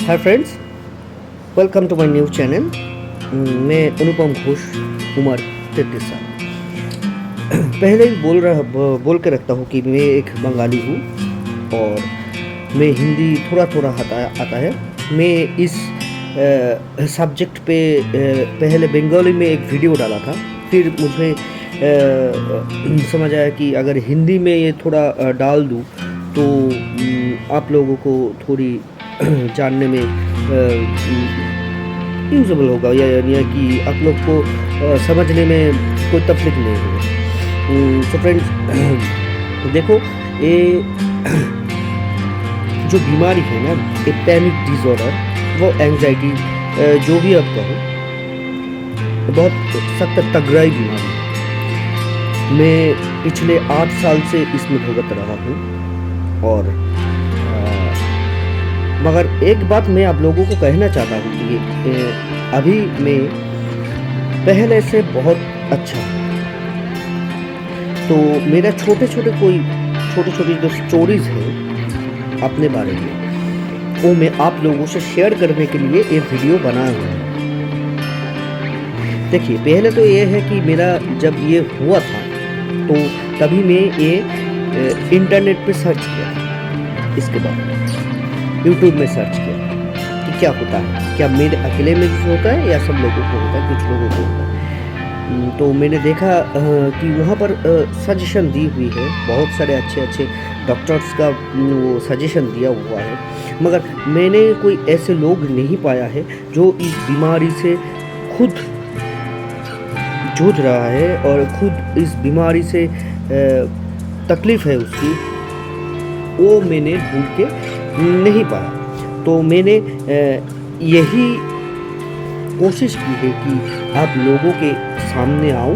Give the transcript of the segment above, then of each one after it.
Hi friends, welcome to my new channel. मैं अनुपम घोष, उम्र 33 साल। पहले ही बोल के रखता हूँ कि मैं एक बंगाली हूँ और मैं हिंदी थोड़ा थोड़ा आता है। मैं इस सब्जेक्ट पे पहले बंगाली में एक वीडियो डाला था, फिर मुझे समझ आया कि अगर हिंदी में ये थोड़ा डाल दूँ तो आप लोगों को थोड़ी जानने में यूज़ेबल होगा, या यानी कि आप लोग को समझने में कोई तकलीफ नहीं होगी। सो फ्रेंड्स, देखो, ये जो बीमारी है ना, ये पैनिक डिसऑर्डर, वो एंजाइटी, जो भी आप कहो, बहुत सख्त तगड़ाई बीमारी है। मैं पिछले 8 साल से इसमें भुगत रहा हूँ और मगर एक बात मैं आप लोगों को कहना चाहता हूँ कि अभी मैं पहले से बहुत अच्छा हूँ। तो मेरा छोटे छोटे जो स्टोरीज हैं अपने बारे में, वो मैं आप लोगों से शेयर करने के लिए ये वीडियो बनाया हुआ है। देखिए, पहले तो ये है कि मेरा जब ये हुआ था तो तभी मैं ये इंटरनेट पे सर्च किया, इसके बाद यूट्यूब में सर्च किया कि क्या होता है, क्या मेरे अकेले में भी होता है या सब लोगों को होता है, कुछ लोगों को होता है। तो मैंने देखा कि वहाँ पर सजेशन दी हुई है, बहुत सारे अच्छे डॉक्टर्स का वो सजेशन दिया हुआ है, मगर मैंने कोई ऐसे लोग नहीं पाया है जो इस बीमारी से खुद जूझ रहा है और खुद इस बीमारी से तकलीफ़ है उसकी, वो मैंने ढूंढ के नहीं पाया। तो मैंने यही कोशिश की है कि आप लोगों के सामने आऊँ,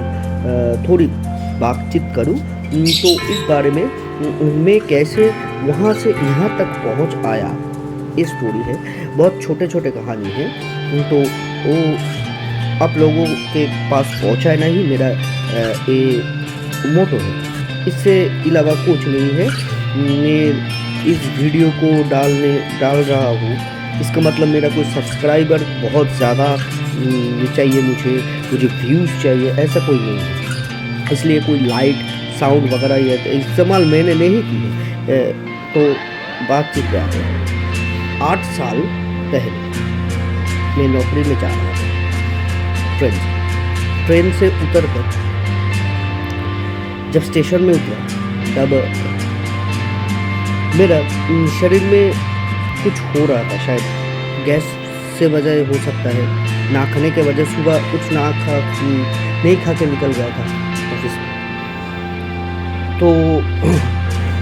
थोड़ी बातचीत करूँ। तो इस बारे में मैं कैसे वहाँ से यहाँ तक पहुँच आया, ये स्टोरी है। बहुत छोटे कहानी है, तो वो आप लोगों के पास पहुँचाना ही मेरा ये मोटो है। इससे अलावा कुछ नहीं है। मैं इस वीडियो को डाल रहा हूँ, इसका मतलब मेरा कोई सब्सक्राइबर बहुत ज़्यादा चाहिए, मुझे व्यूज़ चाहिए, ऐसा कोई नहीं है। इसलिए कोई लाइट साउंड वगैरह ये इस्तेमाल मैंने नहीं की है। तो बातचीत क्या है, 8 साल पहले मैं नौकरी में जा रहा था। ट्रेन से उतर कर जब स्टेशन में उतरा, तब मेरा शरीर में कुछ हो रहा था, शायद गैस से वजह हो सकता है, ना खाने के वजह सुबह कुछ नहीं खा के निकल गया था ऑफिस में। तो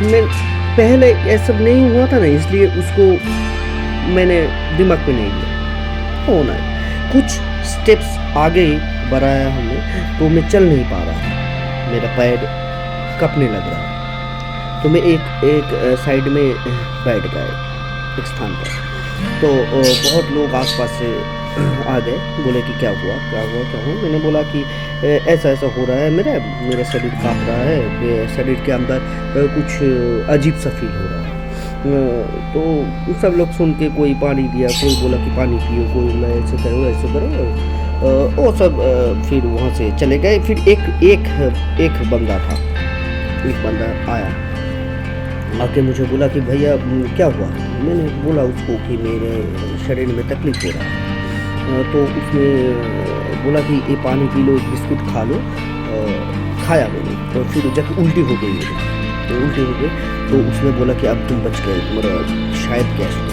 मैं पहले ये सब नहीं हुआ था ना, इसलिए उसको मैंने दिमाग में नहीं लिया। होना है, कुछ स्टेप्स आगे बढ़ाया हमने, तो मैं चल नहीं पा रहा था, मेरा पैर कँपने लग रहा। तो मैं एक साइड में बैठ गए एक स्थान पर। तो बहुत लोग आसपास से आ गए, बोले कि क्या हुआ। मैंने बोला कि ऐसा हो रहा है, मेरा शरीर काँप रहा है, शरीर के अंदर कुछ अजीब सा फील हो रहा है। तो सब लोग सुन के कोई पानी दिया, कोई बोला कि पानी पियो, कोई बोला ऐसे करो। वो सब फिर वहाँ से चले गए। फिर एक बंदा आया, आके मुझे बोला कि भैया क्या हुआ। मैंने बोला उसको कि मेरे शरीर में तकलीफ हो रहा है। तो उसने बोला कि ये पानी पी लो, बिस्कुट खा लो। खाया मैंने, तो फिर जब उल्टी हो गई तो उसने बोला कि अब तुम बच गए, तुम्हारा शायद गैस हो।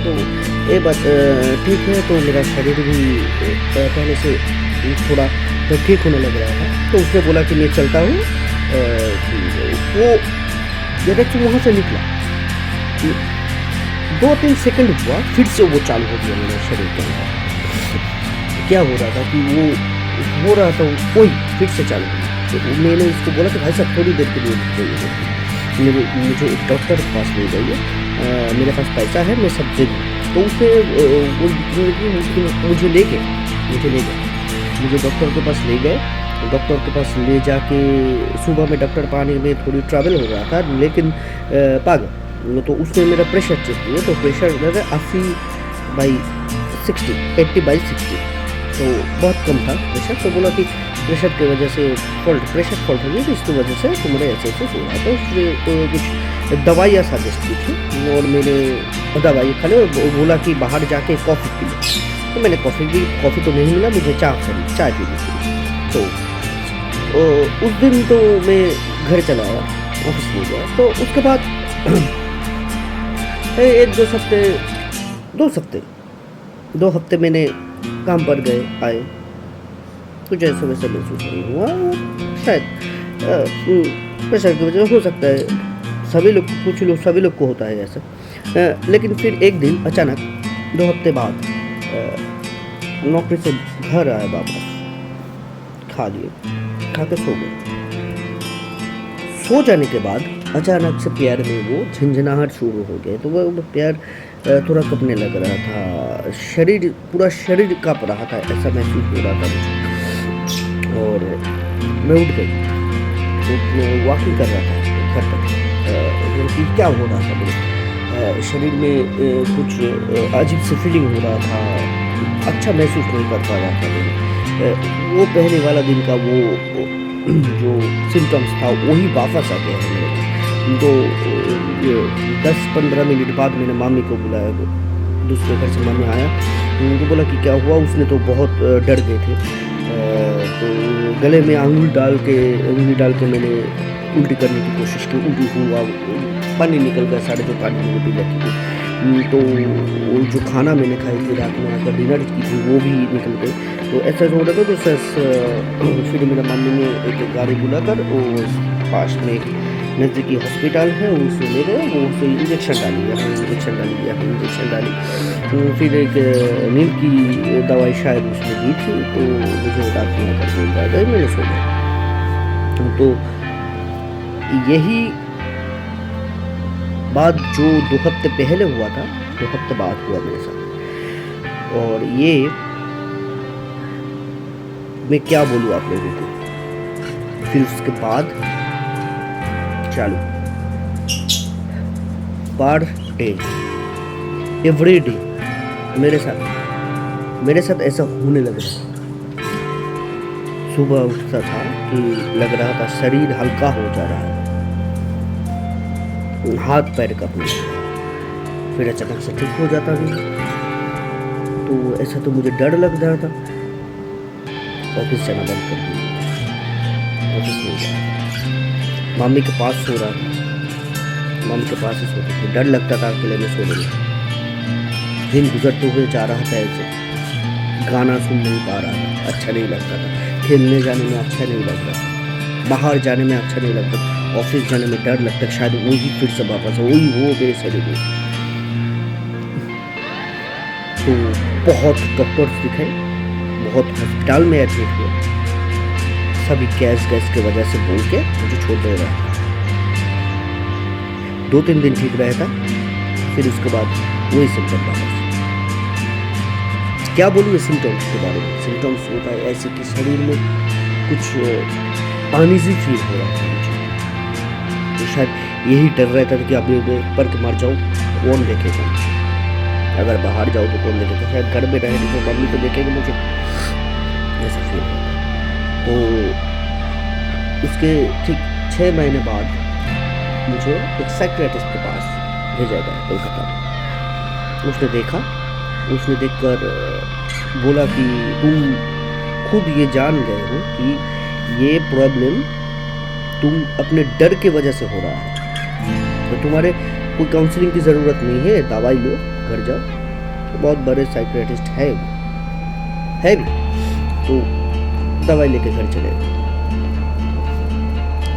तो ये बात ठीक है। तो मेरा शरीर भी पहले से थोड़ा ठीक होने लग रहा था। तो उसने बोला कि मैं चलता हूँ। वो डायरेक्ट वहाँ से निकला, 2-3 सेकंड हुआ, फिर से वो चालू हो गया मेरे शरीर के अंदर। क्या हो रहा था कि वो हो रहा था, वही फिर से चालू हो गया। तो मैंने उसको बोला कि भाई साहब थोड़ी देर के लिए मुझे एक डॉक्टर के पास ले जाइए, मेरे पास पैसा है, मैं सब दे दूँ। तो उसने मुझे ले गए, मुझे डॉक्टर के पास ले गए। डॉक्टर के पास ले जाके सुबह में डॉक्टर पानी में थोड़ी ट्रैवल हो रहा था, लेकिन पागल। तो उसने मेरा प्रेशर चेक किया, तो प्रेशर 80 बाई 60, 80/60, तो बहुत कम था प्रेशर। तो बोला कि प्रेशर की वजह से प्रेशर फॉल्ट हो गई, तो इसकी वजह से तुम्हारे ऐसे हो रहा था। उसने कुछ दवाइयाँ सजेस्ट की थी और मैंने दवाई खा ली और बोला कि बाहर जाके कॉफ़ी पी लो। तो मैंने कॉफ़ी तो नहीं मिला, मुझे चाय पीनी थी। तो उस दिन तो मैं घर चला आया, ऑफिस में गया। तो उसके बाद 2 हफ्ते मैंने काम पर गए आए, कुछ ऐसा वैसा महसूस नहीं हुआ। शायद प्रेशर की वजह हो सकता है, सभी लोग को होता है ऐसा। लेकिन फिर एक दिन अचानक 2 हफ्ते बाद नौकरी से घर आया वापस, खा के सो गए। सो जाने के बाद अचानक से पैर में वो झंझनाहट शुरू हो गए। तो वो पैर थोड़ा कँपने लग रहा था, पूरा शरीर काँप रहा था, ऐसा महसूस हो रहा था मुझे। और मैं उठ गई, तो वॉकिंग कर रहा था घर तक। कि क्या हो रहा था मेरे शरीर में, कुछ अजीब सी फीलिंग हो रहा था, अच्छा महसूस नहीं कर पा रहा था मैं। वो पहले वाला दिन का वो जो सिम्टम्स था वही वापस आ गया है मेरे को। तो 10-15 मिनट बाद मैंने मामी को बुलाया, दूसरे घर से मामी आया, उनको बोला कि क्या हुआ। उसने तो बहुत डर गए थे। तो गले में उंगली डाल के मैंने उल्टी करने की कोशिश की, उल्टी हुआ, पानी निकल गया, साढ़े 2 पानी मैंने पी रखी थी। तो वो जो खाना मैंने खाई थी रात में, अगर डिनर की थी, वो भी निकल गई। तो ऐसा हो रहा था। तो फिर मेरा मम्मी ने एक गाड़ी बुलाकर वो पास में एक नज़दीकी हॉस्पिटल है, उसमें ले गए। वो उससे इंजेक्शन डाली। तो फिर एक नींद की दवाई शायद उसने दी थी, तो मुझे रात में आकर नींद आ गई, मैंने सो गया। तो यही बात जो 2 हफ्ते पहले हुआ था, 2 हफ्ते बाद हुआ मेरे साथ। और ये मैं क्या बोलूँ आप लोगों को। फिर उसके बाद चालू पर डे, एवरी डे मेरे साथ ऐसा होने लग रहा। सुबह उठता था कि लग रहा था शरीर हल्का हो जा रहा है, हाथ पैर कांपने लगता, फिर अचानक से ठीक हो जाता भी। तो ऐसा तो मुझे डर लग रहा था। ऑफिस जाना बंद कर दिया, ऑफिस नहीं गया, मम्मी के पास सो रहा था, मम्मी के पास ही सोती थी। डर लगता था अकेले में सोने में। दिन गुजरते हुए जा रहा था, ऐसे गाना सुन नहीं पा रहा था, अच्छा नहीं लगता था। खेलने जाने में अच्छा नहीं लगता था, बाहर जाने में अच्छा नहीं लगता, ऑफिस जाने में डर लगता, शायद वही फिर से वापस वही वो मेरे शरीर में। तो बहुत डॉक्टर्स दिखाए, बहुत हॉस्पिटल में एडमिट हुए, सभी गैस की वजह से बोल के मुझे छोड़ दे रहा था। 2-3 दिन ठीक रहता, फिर उसके बाद वही सिम्टम वापस। क्या बोलूँ ये सिम्टम्स के बारे में। सिम्टम्स होता है ऐसे कि शरीर में कुछ अनईजी फील हो रहा था मुझे। तो शायद यही डर रहता था कि अभी पर के मर जाऊँ, कौन देखेगा, अगर बाहर जाऊँ तो कौन देखेगा, शायद घर में रहे तो मम्मी तो देखेगी मुझे, ऐसा फील होता। तो उसके ठीक 6 महीने बाद मुझे एक साइकियाट्रिस्ट के पास भेजा गया कोलकाता। उसने देखकर बोला कि तुम खुद ये जान गए हो कि ये प्रॉब्लम तुम अपने डर के वजह से हो रहा है, तो तुम्हारे कोई काउंसलिंग की ज़रूरत नहीं है, दवाई लो, घर जाओ। तो बहुत बड़े साइकियाट्रिस्ट है भी, तो दवाई लेके घर चले गए।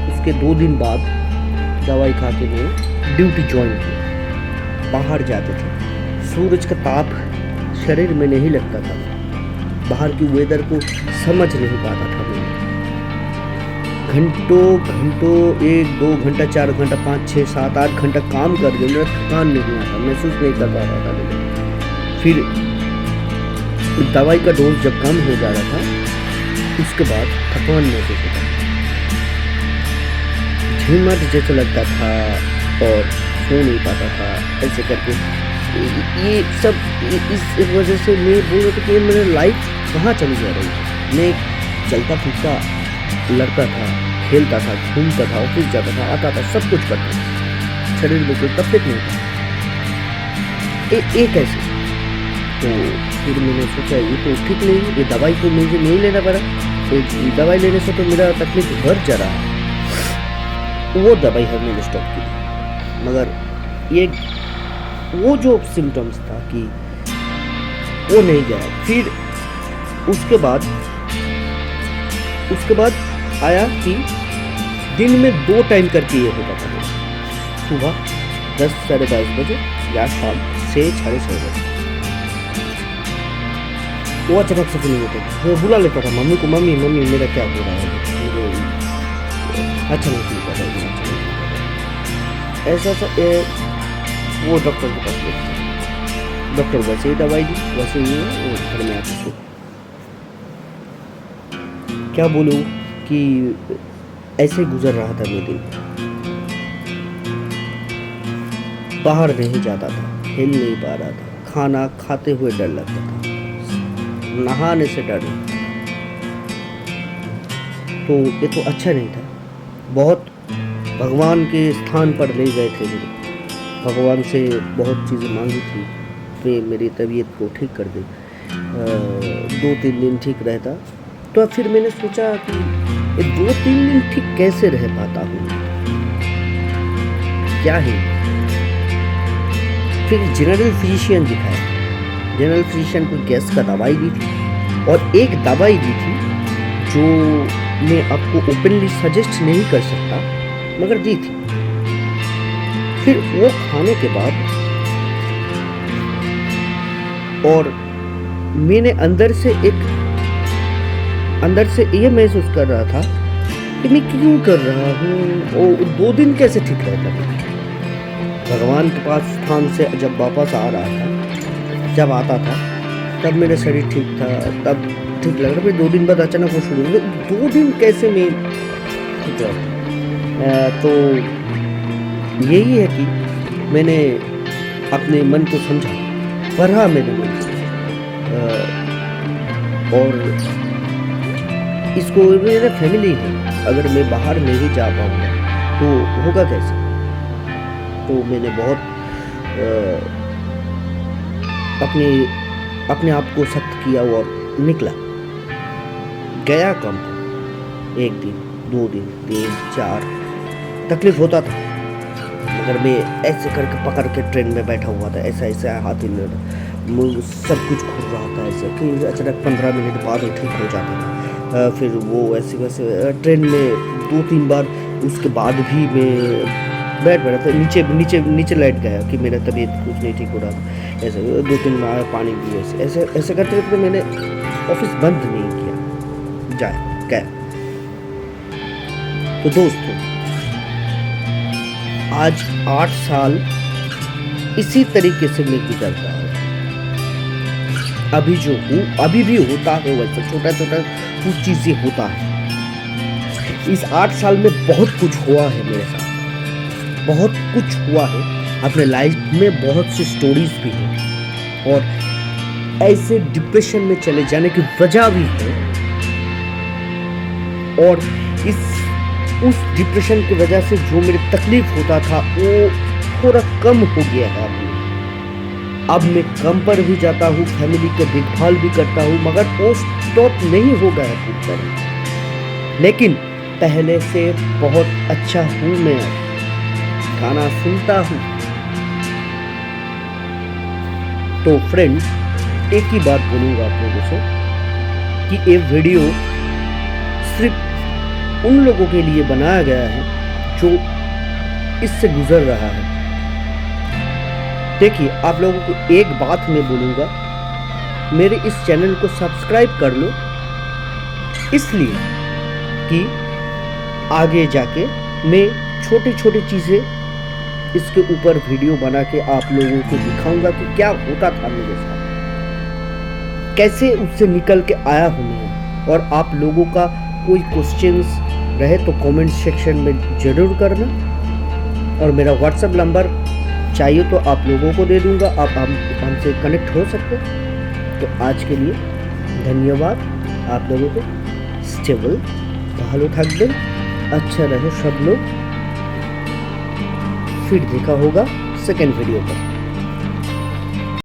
उसके 2 दिन बाद दवाई खा के वो ड्यूटी ज्वाइन की। बाहर जाते थे, सूरज का ताप शरीर में नहीं लगता था, बाहर की वेदर को समझ नहीं पाता था मैं। घंटों 1-2 घंटा 4 घंटा 5 6 7 8 घंटा काम कर के मेरा थकान नहीं आता, महसूस नहीं कर पा रहा था मैं। फिर दवाई का डोज जब कम हो जा रहा था, उसके बाद थकान महसूस होता था, झिमट जैसे लगता था और सो नहीं पाता था। ऐसे करके ये सब इस वजह से मैं बोल रहा था कि मेरा लाइफ कहाँ चली जा रही है। मैं चलता फिरता लड़का था, खेलता था, घूमता था, ऑफिस जाता था, आता था, सब कुछ करता था, शरीर में कोई तकलीफ नहीं था। एक ऐसे तो फिर मैंने सोचा ये तो ठीक नहीं, ये दवाई तो मुझे नहीं लेना पड़ा। तो दवाई लेने से तो मेरा तकलीफ बढ़ जा रहा है। वो दवाई है मैंने स्टॉप की, मगर ये वो जो सिम्टम्स था कि वो नहीं गया। फिर उसके बाद आया कि दिन में 2 टाइम करके ये होता था, सुबह 10 साढ़े 10 बजे या शाम 6 साढ़े 6 बजे। वो अचानक से नहीं होता था, वो बुला लेता था मम्मी को, मम्मी मेरा क्या हो रहा है, अच्छा नहीं फील कर रहा है, ऐसा वो डॉक्टर के पास लेते थे। डॉक्टर वैसे ही दवाई दी, वैसे ही घर में आके सो। क्या बोलूँ कि ऐसे गुजर रहा था मेरे दिन। बाहर नहीं जाता था, खेल नहीं पा रहा था, खाना खाते हुए डर लगता था, नहाने से डर लगता था। तो ये तो अच्छा नहीं था। बहुत भगवान के स्थान पर ले गए थे मुझे, भगवान से बहुत चीज़ें मांगी थी वे मेरी तबीयत को ठीक कर दे, 2-3 दिन ठीक रहता। तो फिर मैंने सोचा कि 2-3 दिन ठीक कैसे रह पाता हूँ, क्या है। फिर जनरल फिजिशियन दिखाया, जनरल फिजिशियन को गैस का दवाई दी थी और एक दवाई दी थी जो मैं आपको ओपनली सजेस्ट नहीं कर सकता, मगर दी थी। फिर वो खाने के बाद और मैंने अंदर से ये महसूस कर रहा था कि मैं क्यों कर रहा हूँ, और 2 दिन कैसे ठीक रहता था। भगवान के पास स्थान से जब वापस आ रहा था, जब आता था तब मेरा शरीर ठीक था, तब ठीक लग रहा। फिर 2 दिन बाद अचानक वो शुरू हो गया। 2 दिन कैसे मैं ठीक रहा। तो यही है कि मैंने अपने मन को समझा, पढ़ा मेरे मन को, और इसको मेरा फैमिली है, अगर मैं बाहर नहीं जा पाऊँगा तो होगा कैसे। तो मैंने बहुत अपने आप को सख्त किया और निकला, गया कम, 1 दिन 2 दिन 3 4 तकलीफ होता था, मगर मैं ऐसे करके पकड़ के ट्रेन में बैठा हुआ था, ऐसा हाथ हिल रहा था, सब कुछ खुल रहा था ऐसे। फिर अचानक 15 मिनट बाद वो ठीक हो जाता था। फिर वो ऐसे वैसे ट्रेन में 2-3 बार उसके बाद भी मैं बैठ रहा था, नीचे लेट गया कि मेरा तबीयत कुछ नहीं ठीक हो रहा था। ऐसे 2-3 बार पानी भी ऐसे करते करते मैंने ऑफिस बंद नहीं किया, गया। तो दोस्तों, आज 8 साल इसी तरीके से मैं गुजरता है। अभी जो हूँ, अभी भी होता है वैसे छोटा कुछ चीज़ें होता है। इस 8 साल में बहुत कुछ हुआ है मेरे साथ, बहुत कुछ हुआ है अपने लाइफ में, बहुत सी स्टोरीज भी हैं, और ऐसे डिप्रेशन में चले जाने की वजह भी है। और उस डिप्रेशन की वजह से जो मेरी तकलीफ होता था वो थोड़ा कम हो गया है। अब मैं कम पर भी जाता हूँ, फैमिली का देखभाल भी करता हूँ, मगर वो स्टॉप नहीं हो गया पूरी तरह। लेकिन पहले से बहुत अच्छा हूँ मैं, गाना सुनता हूँ। तो फ्रेंड्स, एक ही बात बोलूँगा आप लोगों से कि ये वीडियो सिर्फ उन लोगों के लिए बनाया गया है जो इससे गुजर रहा है। देखिए, आप लोगों को एक बात मैं बोलूँगा, मेरे इस चैनल को सब्सक्राइब कर लो, इसलिए कि आगे जाके मैं छोटी चीज़ें इसके ऊपर वीडियो बना के आप लोगों को दिखाऊंगा कि क्या होता था मेरे साथ, कैसे उससे निकल के आया हूँ मैं। और आप लोगों का कोई क्वेश्चंस रहे तो कमेंट सेक्शन में ज़रूर करना, और मेरा व्हाट्सएप नंबर चाहिए तो आप लोगों को दे दूँगा, आप हमसे कनेक्ट हो सकते हैं। तो आज के लिए धन्यवाद आप लोगों को। स्टेबल ভালো থাকবেন, अच्छा रहे सब लोग। फिर देखा होगा सेकेंड वीडियो पर।